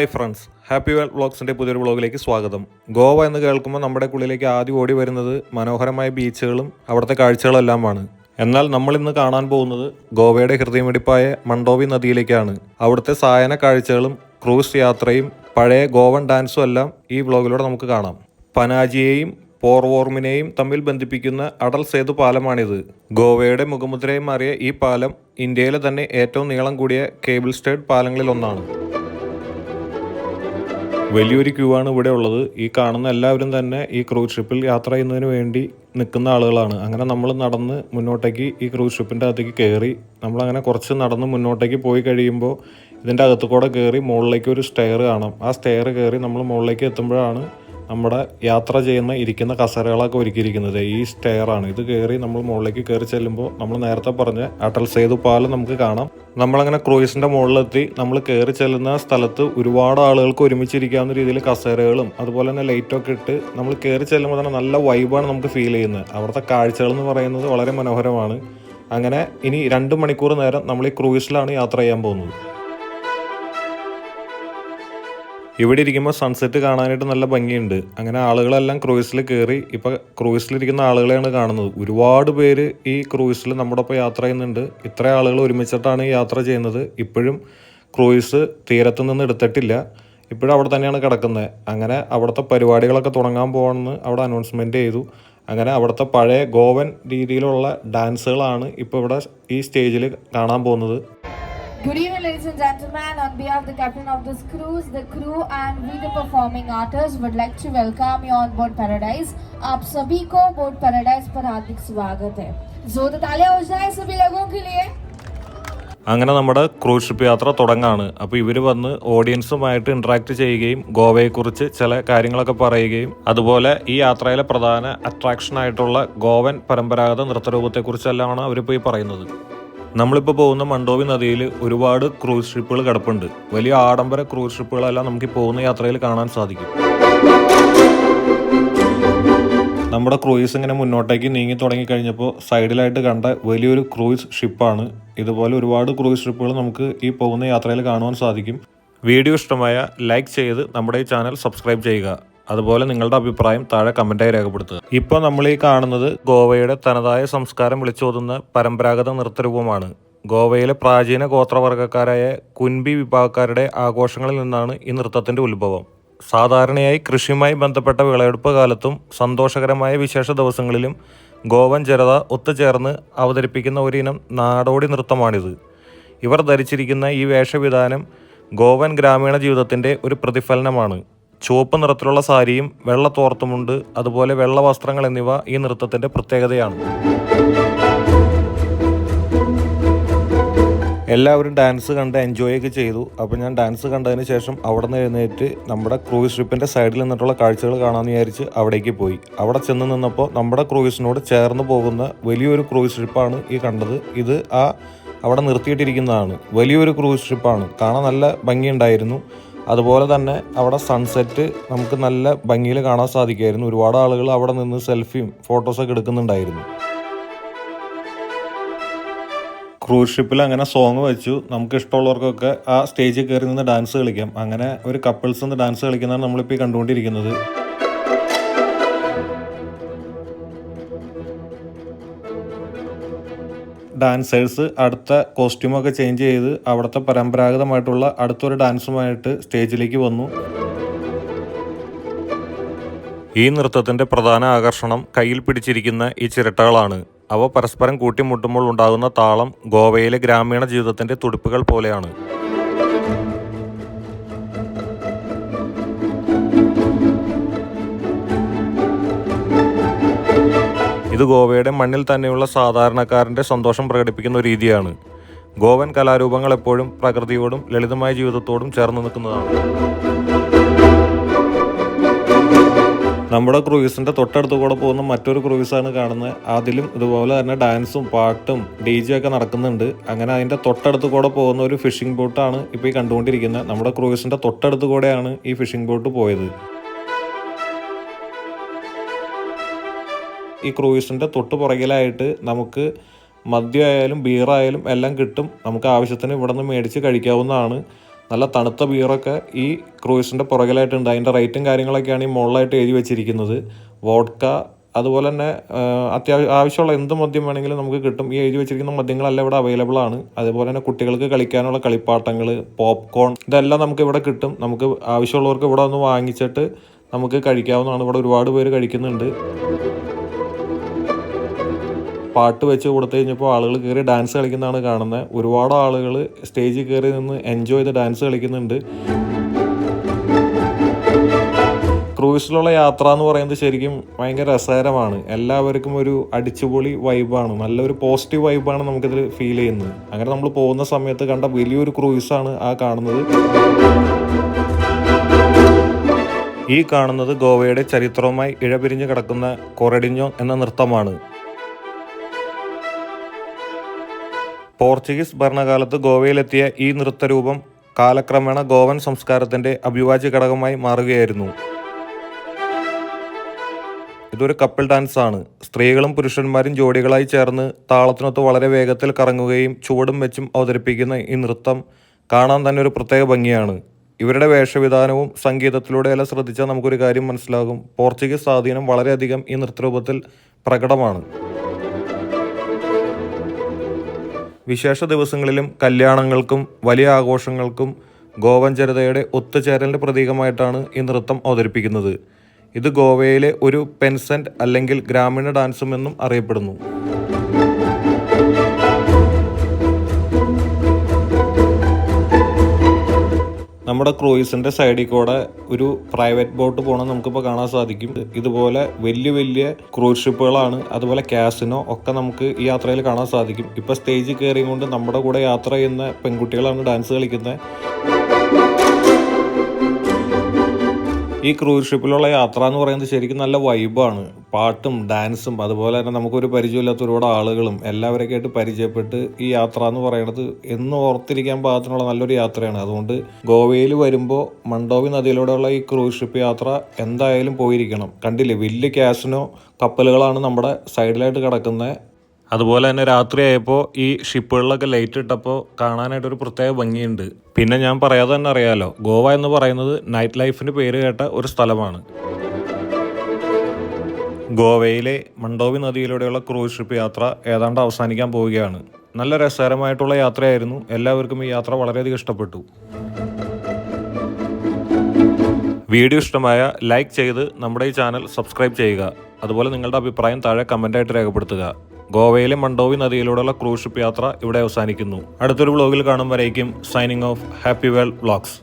Hi friends, happy world വ്ളോഗ്സിൻ്റെ പുതിയൊരു വ്ളോഗിലേക്ക് സ്വാഗതം. ഗോവ എന്ന് കേൾക്കുമ്പോൾ നമ്മുടെ ഉള്ളിലേക്ക് ആദ്യം ഓടി വരുന്നത് മനോഹരമായ ബീച്ചുകളും അവിടുത്തെ കാഴ്ചകളെല്ലാമാണ്. എന്നാൽ നമ്മൾ ഇന്ന് കാണാൻ പോകുന്നത് ഗോവയുടെ ഹൃദയമിടിപ്പായ മണ്ഡോവി നദിയിലേക്കാണ്. അവിടുത്തെ സായന കാഴ്ചകളും ക്രൂസ് യാത്രയും പഴയ ഗോവൻ ഡാൻസും എല്ലാം ഈ വ്ളോഗിലൂടെ നമുക്ക് കാണാം. പനാജിയെയും പോർവോർമിനെയും തമ്മിൽ ബന്ധിപ്പിക്കുന്ന അടൽ സേതു പാലമാണിത്. ഗോവയുടെ മുഖമുദ്രയും മാറിയ ഈ പാലം ഇന്ത്യയിലെ തന്നെ ഏറ്റവും നീളം കൂടിയ കേബിൾ സ്റ്റേഡ് പാലങ്ങളിൽ ഒന്നാണ്. വലിയൊരു ക്യൂ ആണ് ഇവിടെ ഉള്ളത്. ഈ കാണുന്ന എല്ലാവരും തന്നെ ഈ ക്രൂസ് ഷിപ്പിൽ യാത്ര ചെയ്യുന്നതിന് വേണ്ടി നിൽക്കുന്ന ആളുകളാണ്. അങ്ങനെ നമ്മൾ നടന്ന് മുന്നോട്ടേക്ക് ഈ ക്രൂസ് ഷിപ്പിൻ്റെ അകത്തേക്ക് കയറി നമ്മളങ്ങനെ കുറച്ച് നടന്ന് മുന്നോട്ടേക്ക് പോയി കഴിയുമ്പോൾ ഇതിൻ്റെ അകത്ത് കൂടെ കയറി മുകളിലേക്ക് ഒരു സ്റ്റെയർ കാണാം. ആ സ്റ്റെയർ കയറി നമ്മൾ മുകളിലേക്ക് എത്തുമ്പോഴാണ് നമ്മുടെ യാത്ര ചെയ്യുന്ന ഇരിക്കുന്ന കസേരകളൊക്കെ ഒരുക്കിയിരിക്കുന്നത്. ഈ സ്റ്റെയറാണ്. ഇത് കയറി നമ്മൾ മുകളിലേക്ക് കയറി ചെല്ലുമ്പോൾ നമ്മൾ നേരത്തെ പറഞ്ഞ അടൽ സേതു പാലം നമുക്ക് കാണാം. നമ്മളങ്ങനെ ക്രൂയിസിൻ്റെ മുകളിലെത്തി നമ്മൾ കയറി ചെല്ലുന്ന സ്ഥലത്ത് ഒരുപാട് ആളുകൾക്ക് ഒരുമിച്ചിരിക്കാവുന്ന രീതിയിൽ കസേരകളും അതുപോലെ തന്നെ ലൈറ്റൊക്കെ ഇട്ട് നമ്മൾ കയറി ചെല്ലുമ്പോൾ തന്നെ നല്ല വൈബാണ് നമുക്ക് ഫീൽ ചെയ്യുന്നത്. അവിടുത്തെ കാഴ്ചകൾ എന്ന് പറയുന്നത് വളരെ മനോഹരമാണ്. അങ്ങനെ ഇനി 2 മണിക്കൂർ നേരം നമ്മൾ ഈ ക്രൂയിസിലാണ് യാത്ര ചെയ്യാൻ പോകുന്നത്. ഇവിടെ ഇരിക്കുമ്പോൾ സൺസെറ്റ് കാണാനായിട്ട് നല്ല ഭംഗിയുണ്ട്. അങ്ങനെ ആളുകളെല്ലാം ക്രൂയിസിൽ കയറി ഇപ്പോൾ ക്രൂയിസിലിരിക്കുന്ന ആളുകളെയാണ് കാണുന്നത്. ഒരുപാട് പേര് ഈ ക്രൂയിസിൽ നമ്മുടെ ഒപ്പം യാത്ര ചെയ്യുന്നുണ്ട്. ഇത്ര ആളുകൾ ഒരുമിച്ചിട്ടാണ് യാത്ര ചെയ്യുന്നത്. ഇപ്പോഴും ക്രൂയിസ് തീരത്ത് നിന്ന് എടുത്തിട്ടില്ല. ഇപ്പോഴും അവിടെ തന്നെയാണ് കിടക്കുന്നത്. അങ്ങനെ അവിടുത്തെ പരിപാടികളൊക്കെ തുടങ്ങാൻ പോകണമെന്ന് അവിടെ അനൗൺസ്മെൻറ്റ് ചെയ്തു. അങ്ങനെ അവിടുത്തെ പഴയ ഗോവൻ രീതിയിലുള്ള ഡാൻസുകളാണ് ഇപ്പോൾ ഇവിടെ ഈ സ്റ്റേജിൽ കാണാൻ പോകുന്നത്. Good evening, ladies and gentlemen. On behalf of the captain of this cruise, the crew and we the performing artists would like to welcome you on board Paradise. आप सभी को board Paradise पर हार्दिक स्वागत है. जोर तालियां हो जाए सभी लोगों के लिए. അങ്ങനെ നമ്മുടെ ക്രൂസ് ഷിപ്പ് യാത്ര തുടങ്ങാണ്. അപ്പോൾ ഇവർ വന്ന് ഓഡിയൻസുമായിട്ട് ഇൻട്രാക്ട് ചെയ്യുകയും ഗോവയെക്കുറിച്ച് ചില കാര്യങ്ങളൊക്കെ പറയുകയും അതുപോലെ ഈ യാത്രയിലെ പ്രധാന അട്രാക്ഷനായിട്ടുള്ള ഗോവൻ പരമ്പരാഗത നൃത്തരൂപത്തെക്കുറിച്ചെല്ലാമാണ് അവരിപ്പോൾ ഈ പറയുന്നത്. നമ്മളിപ്പോൾ പോകുന്ന മണ്ഡോവി നദിയിൽ ഒരുപാട് ക്രൂസ് ഷിപ്പുകൾ കിടപ്പുണ്ട്. വലിയ ആഡംബര ക്രൂസ് ഷിപ്പുകളെല്ലാം നമുക്ക് പോകുന്ന യാത്രയിൽ കാണാൻ സാധിക്കും. നമ്മുടെ ക്രൂയിസ് ഇങ്ങനെ മുന്നോട്ടേക്ക് നീങ്ങി തുടങ്ങിക്കഴിഞ്ഞപ്പോൾ സൈഡിലായിട്ട് കണ്ട വലിയൊരു ക്രൂയിസ് ഷിപ്പാണ്. ഇതുപോലെ ഒരുപാട് ക്രൂയിസ് ഷിപ്പുകൾ നമുക്ക് ഈ പോകുന്ന യാത്രയിൽ കാണുവാൻ സാധിക്കും. വീഡിയോ ഇഷ്ടമായ ലൈക്ക് ചെയ്ത് നമ്മുടെ ഈ ചാനൽ സബ്സ്ക്രൈബ് ചെയ്യുക. അതുപോലെ നിങ്ങളുടെ അഭിപ്രായം താഴെ കമൻറ്റായി രേഖപ്പെടുത്തുക. ഇപ്പോൾ നമ്മൾ ഈ കാണുന്നത് ഗോവയുടെ തനതായ സംസ്കാരം വിളിച്ചോതുന്ന പരമ്പരാഗത നൃത്തരൂപമാണ്. ഗോവയിലെ പ്രാചീന ഗോത്രവർഗ്ഗക്കാരായ കുൻബി വിഭാഗക്കാരുടെ ആഘോഷങ്ങളിൽ നിന്നാണ് ഈ നൃത്തത്തിൻ്റെ ഉത്ഭവം. സാധാരണയായി കൃഷിയുമായി ബന്ധപ്പെട്ട വിളവെടുപ്പ് കാലത്തും സന്തോഷകരമായ വിശേഷ ദിവസങ്ങളിലും ഗോവൻ ജനത ഒത്തുചേർന്ന് അവതരിപ്പിക്കുന്ന ഒരിനം നാടോടി നൃത്തമാണിത്. ഇവർ ധരിച്ചിരിക്കുന്ന ഈ വേഷവിധാനം ഗോവൻ ഗ്രാമീണ ജീവിതത്തിൻ്റെ ഒരു പ്രതിഫലനമാണ്. ചുവപ്പ് നിറത്തിലുള്ള സാരിയും വെള്ള തോർത്തുമുണ്ട് അതുപോലെ വെള്ള വസ്ത്രങ്ങൾ എന്നിവ ഈ നൃത്തത്തിൻ്റെ പ്രത്യേകതയാണ്. എല്ലാവരും ഡാൻസ് കണ്ട് എൻജോയ് ഒക്കെ ചെയ്തു. അപ്പോൾ ഞാൻ ഡാൻസ് കണ്ടതിന് ശേഷം അവിടെ നിന്ന് എഴുന്നേറ്റ് നമ്മുടെ ക്രൂയിസ് ഷിപ്പിൻ്റെ സൈഡിൽ നിന്നിട്ടുള്ള കാഴ്ചകൾ കാണാമെന്ന് വിചാരിച്ച് അവിടേക്ക് പോയി. അവിടെ ചെന്ന് നിന്നപ്പോൾ നമ്മുടെ ക്രൂയിസിനോട് ചേർന്ന് പോകുന്ന വലിയൊരു ക്രൂയിസ് ഷിപ്പാണ് ഈ കണ്ടത്. ഇത് അവിടെ നിർത്തിയിട്ടിരിക്കുന്നതാണ്. വലിയൊരു ക്രൂയിസ് ഷിപ്പാണ്. കാണാൻ നല്ല ഭംഗിയുണ്ടായിരുന്നു. അതുപോലെ തന്നെ അവിടെ സൺസെറ്റ് നമുക്ക് നല്ല ഭംഗിയിൽ കാണാൻ സാധിക്കുമായിരുന്നു. ഒരുപാട് ആളുകൾ അവിടെ നിന്ന് സെൽഫിയും ഫോട്ടോസൊക്കെ എടുക്കുന്നുണ്ടായിരുന്നു. ക്രൂസ് ഷിപ്പിൽ അങ്ങനെ സോങ് വെച്ചു. നമുക്ക് ഇഷ്ടമുള്ളവർക്കൊക്കെ ആ സ്റ്റേജിൽ കയറി നിന്ന് ഡാൻസ് കളിക്കാം. അങ്ങനെ ഒരു കപ്പിൾസ് നിന്ന് ഡാൻസ് കളിക്കുന്നതാണ് നമ്മളിപ്പോൾ കണ്ടുകൊണ്ടിരിക്കുന്നത്. ഡാൻസേഴ്സ് അടുത്ത കോസ്റ്റ്യൂമൊക്കെ ചേഞ്ച് ചെയ്ത് അവിടുത്തെ പരമ്പരാഗതമായിട്ടുള്ള അടുത്തൊരു ഡാൻസുമായിട്ട് സ്റ്റേജിലേക്ക് വന്നു. ഈ നൃത്തത്തിൻ്റെ പ്രധാന ആകർഷണം കയ്യിൽ പിടിച്ചിരിക്കുന്ന ഈ ചിരട്ടകളാണ്. അവ പരസ്പരം കൂട്ടിമുട്ടുമ്പോൾ ഉണ്ടാകുന്ന താളം ഗോവയിലെ ഗ്രാമീണ ജീവിതത്തിൻ്റെ തുടിപ്പുകൾ പോലെയാണ്. ഇത് ഗോവയുടെ മണ്ണിൽ തന്നെയുള്ള സാധാരണക്കാരൻ്റെ സന്തോഷം പ്രകടിപ്പിക്കുന്ന ഒരു രീതിയാണ്. ഗോവൻ കലാരൂപങ്ങൾ എപ്പോഴും പ്രകൃതിയോടും ലളിതമായ ജീവിതത്തോടും ചേർന്ന് നിൽക്കുന്നതാണ്. നമ്മുടെ ക്രൂയിസിൻ്റെ തൊട്ടടുത്ത് കൂടെ പോകുന്ന മറ്റൊരു ക്രൂയിസാണ് കാണുന്നത്. അതിലും ഇതുപോലെ തന്നെ ഡാൻസും പാട്ടും DJ ഒക്കെ നടക്കുന്നുണ്ട്. അങ്ങനെ അതിൻ്റെ തൊട്ടടുത്ത് കൂടെ പോകുന്ന ഒരു ഫിഷിംഗ് ബോട്ടാണ് ഇപ്പോൾ ഈ കണ്ടുകൊണ്ടിരിക്കുന്നത്. നമ്മുടെ ക്രൂയിസിൻ്റെ തൊട്ടടുത്ത് കൂടെയാണ് ഈ ഫിഷിംഗ് ബോട്ട് പോയത്. ഈ ക്രൂയിസിൻ്റെ തൊട്ട് പുറകിലായിട്ട് നമുക്ക് മദ്യമായാലും ബീറായാലും എല്ലാം കിട്ടും. നമുക്ക് ആവശ്യത്തിന് ഇവിടെ നിന്ന് മേടിച്ച് കഴിക്കാവുന്നതാണ്. നല്ല തണുത്ത ബിയറൊക്കെ ഈ ക്രൂയിസിൻ്റെ പുറകിലായിട്ടുണ്ട്. അതിൻ്റെ റേറ്റും കാര്യങ്ങളൊക്കെയാണ് ഈ മുകളിലായിട്ട് എഴുതി വെച്ചിരിക്കുന്നത്. വോഡ്ക അതുപോലെ തന്നെ ആവശ്യമുള്ള എന്ത് മദ്യം വേണമെങ്കിലും നമുക്ക് കിട്ടും. ഈ എഴുതി വെച്ചിരിക്കുന്ന മദ്യങ്ങളെല്ലാം ഇവിടെ അവൈലബിൾ ആണ്. അതുപോലെ തന്നെ കുട്ടികൾക്ക് കളിക്കാനുള്ള കളിപ്പാട്ടങ്ങൾ, പോപ്കോൺ ഇതെല്ലാം നമുക്ക് ഇവിടെ കിട്ടും. നമുക്ക് ആവശ്യമുള്ളവർക്ക് ഇവിടെ ഒന്ന് വാങ്ങിച്ചിട്ട് നമുക്ക് കഴിക്കാവുന്നതാണ്. ഇവിടെ ഒരുപാട് പേര് കഴിക്കുന്നുണ്ട്. പാട്ട് വെച്ച് കൊടുത്തു കഴിഞ്ഞപ്പോൾ ആളുകൾ കയറി ഡാൻസ് കളിക്കുന്നതാണ് കാണുന്നത്. ഒരുപാട് ആളുകൾ സ്റ്റേജിൽ കയറി നിന്ന് എൻജോയ് ചെയ്ത് ഡാൻസ് കളിക്കുന്നുണ്ട്. ക്രൂയിസിലുള്ള യാത്ര എന്ന് പറയുന്നത് ശരിക്കും ഭയങ്കര രസകരമാണ്. എല്ലാവർക്കും ഒരു അടിച്ചുപൊളി വൈബാണ്, നല്ലൊരു പോസിറ്റീവ് വൈബാണ് നമുക്കിതിൽ ഫീൽ ചെയ്യുന്നത്. അങ്ങനെ നമ്മൾ പോകുന്ന സമയത്ത് കണ്ട വലിയൊരു ക്രൂയിസാണ് ആ കാണുന്നത്. ഈ കാണുന്നത് ഗോവയുടെ ചരിത്രവുമായി ഇഴപിരിഞ്ഞ് കിടക്കുന്ന കൊറഡിഞ്ഞോ എന്ന നൃത്തമാണ്. പോർച്ചുഗീസ് ഭരണകാലത്ത് ഗോവയിലെത്തിയ ഈ നൃത്തരൂപം കാലക്രമേണ ഗോവൻ സംസ്കാരത്തിൻ്റെ അവിഭാജ്യ ഘടകമായി മാറുകയായിരുന്നു. ഇതൊരു കപ്പിൾ ഡാൻസ് ആണ്. സ്ത്രീകളും പുരുഷന്മാരും ജോഡികളായി ചേർന്ന് താളത്തിനൊത്ത് വളരെ വേഗത്തിൽ കറങ്ങുകയും ചുവടും വെച്ചും അവതരിപ്പിക്കുന്ന ഈ നൃത്തം കാണാൻ തന്നെ ഒരു പ്രത്യേക ഭംഗിയാണ്. ഇവരുടെ വേഷവിധാനവും സംഗീതത്തിലൂടെയെല്ലാം ശ്രദ്ധിച്ചാൽ നമുക്കൊരു കാര്യം മനസ്സിലാകും. പോർച്ചുഗീസ് സ്വാധീനം വളരെയധികം ഈ നൃത്തരൂപത്തിൽ പ്രകടമാണ്. വിശേഷ ദിവസങ്ങളിലും കല്യാണങ്ങൾക്കും വലിയ ആഘോഷങ്ങൾക്കും ഗോവൻ ജനതയുടെ ഒത്തുചേരലിൻ്റെ പ്രതീകമായിട്ടാണ് ഈ നൃത്തം അവതരിപ്പിക്കുന്നത്. ഇത് ഗോവയിലെ ഒരു പെൻസെൻ്റ് അല്ലെങ്കിൽ ഗ്രാമീണ ഡാൻസും എന്നും അറിയപ്പെടുന്നു. നമ്മുടെ ക്രൂയിസിൻ്റെ സൈഡിൽ കൂടെ ഒരു പ്രൈവറ്റ് ബോട്ട് പോകണം നമുക്കിപ്പോൾ കാണാൻ സാധിക്കും. ഇതുപോലെ വലിയ വലിയ ക്രൂസ് ഷിപ്പുകളാണ്, അതുപോലെ കാസിനോ ഒക്കെ നമുക്ക് ഈ യാത്രയിൽ കാണാൻ സാധിക്കും. ഇപ്പോൾ സ്റ്റേജിൽ കയറിയും കൊണ്ട് നമ്മുടെ കൂടെ യാത്ര ചെയ്യുന്ന പെൺകുട്ടികളാണ് ഡാൻസ് കളിക്കുന്നത്. ഈ ക്രൂസ് ഷിപ്പിലുള്ള യാത്ര എന്ന് പറയുന്നത് ശരിക്കും നല്ല വൈബാണ്. പാട്ടും ഡാൻസും അതുപോലെ തന്നെ നമുക്കൊരു പരിചയമില്ലാത്ത ഒരുപാട് ആളുകളും എല്ലാവരൊക്കെ ആയിട്ട് പരിചയപ്പെട്ട് ഈ യാത്ര എന്ന് പറയുന്നത് എന്നും ഓർത്തിരിക്കാൻ പാകത്തിനുള്ള നല്ലൊരു യാത്രയാണ്. അതുകൊണ്ട് ഗോവയിൽ വരുമ്പോൾ മണ്ടോവി നദിയിലൂടെയുള്ള ഈ ക്രൂസ് ഷിപ്പ് യാത്ര എന്തായാലും പോയിരിക്കണം. കണ്ടില്ലേ, വലിയ കാസിനോ കപ്പലുകളാണ് നമ്മുടെ സൈഡിലായിട്ട് കിടക്കുന്നത്. അതുപോലെ തന്നെ രാത്രിയായപ്പോൾ ഈ ഷിപ്പുകളിലൊക്കെ ലൈറ്റ് ഇട്ടപ്പോൾ കാണാനായിട്ടൊരു പ്രത്യേക ഭംഗിയുണ്ട്. പിന്നെ ഞാൻ പറയാതെ തന്നെ അറിയാലോ, ഗോവ എന്ന് പറയുന്നത് നൈറ്റ് ലൈഫിന് പേര് കേട്ട ഒരു സ്ഥലമാണ്. ഗോവയിലെ മണ്ടോവി നദിയിലൂടെയുള്ള ക്രൂസ് ഷിപ്പ് യാത്ര ഏതാണ്ട് അവസാനിക്കാൻ പോവുകയാണ്. നല്ല രസകരമായിട്ടുള്ള യാത്രയായിരുന്നു. എല്ലാവർക്കും ഈ യാത്ര വളരെയധികം ഇഷ്ടപ്പെട്ടു. വീഡിയോ ഇഷ്ടമായ ലൈക്ക് ചെയ്ത് നമ്മുടെ ഈ ചാനൽ സബ്സ്ക്രൈബ് ചെയ്യുക. അതുപോലെ നിങ്ങളുടെ അഭിപ്രായം താഴെ കമൻ്റായിട്ട് രേഖപ്പെടുത്തുക. ഗോവയിലെ മണ്ടോവി നദിയിലൂടെയുള്ള ക്രൂസ് ഷിപ്പ് യാത്ര ഇവിടെ അവസാനിക്കുന്നു. അടുത്തൊരു വ്ലോഗിൽ കാണും വരേക്കും signing off. Happy world vlogs.